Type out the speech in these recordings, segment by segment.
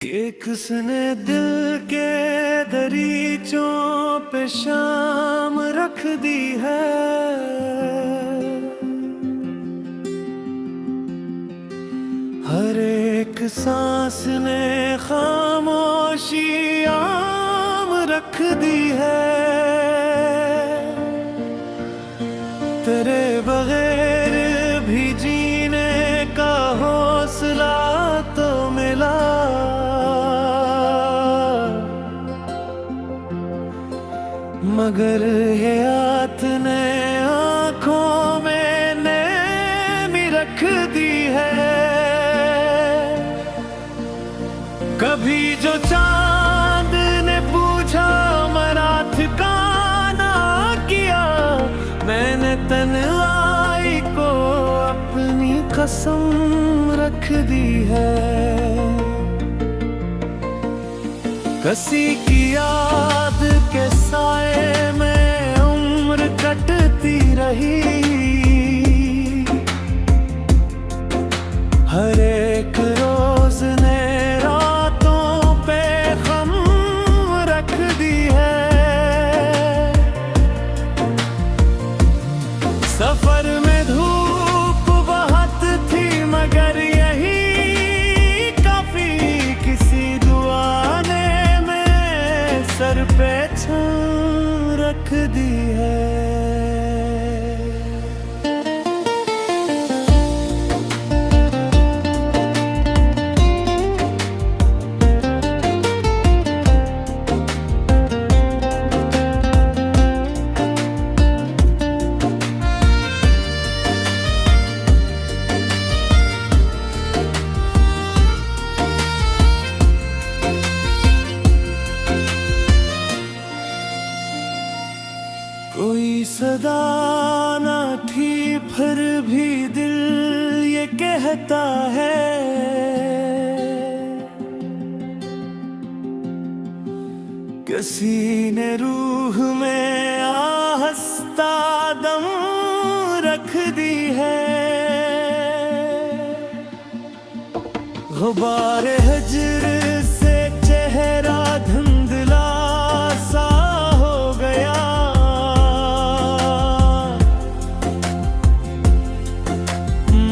कि किसने दिल के दरीचों पे शाम रख दी है। हर एक सांस ने खामोशी आम रख दी है। तेरे बगैर भी जीने का हौसला तो मिला, मगर ये आत ने आँखों में नैमी रख दी है। कभी जो चांद ने पूछा मराठ का ना किया, मैंने तन्हाई को अपनी कसम रख दी है। कसी की याद के साए में उम्र कटती रही। हर एक रोज ने रातों पे गम रख दी है। सफर में धूप बहुत थी मगर यही काफी, किसी दुआ ने सर पे छां रख दी है। कोई सदा ना थी फिर भी दिल ये कहता है, किसी ने रूह में आहस्ता दम रख दी है। गुबारे हिज्र से चेहरा धुंधला सा हो गया,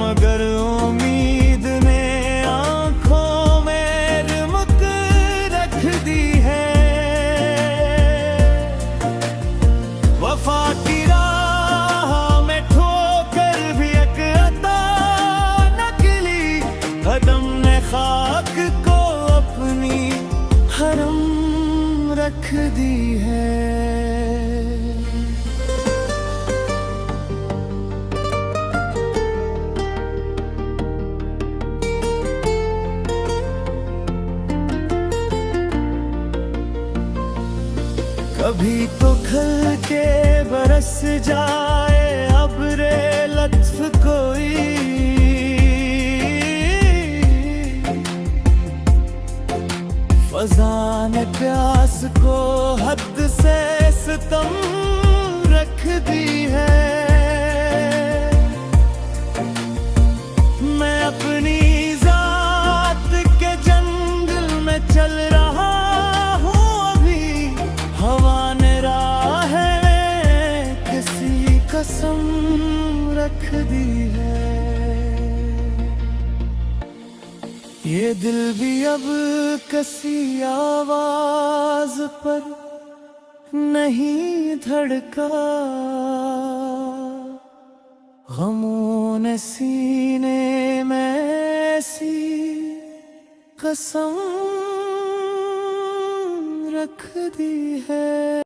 मगर उम्मीद ने आंखों में रमक रख दी है। वफा की राह में ठोकर भी एक अता निकली, कदम ने खाक को अपनी हरम रख दी है। कभी तो खल के बरस जाए अब्रे लत्फ कोई, फज़ा ने प्यास को हद से सितम रख दी है। मैं अपनी जात के जंगल में चल रहा हूँ, अभी हवा ने राह में किसी कसम रख दी है। ये दिल भी अब किसी आवाज पर नहीं धड़का, गमों ने सीने में ऐसी कसम रख दी है।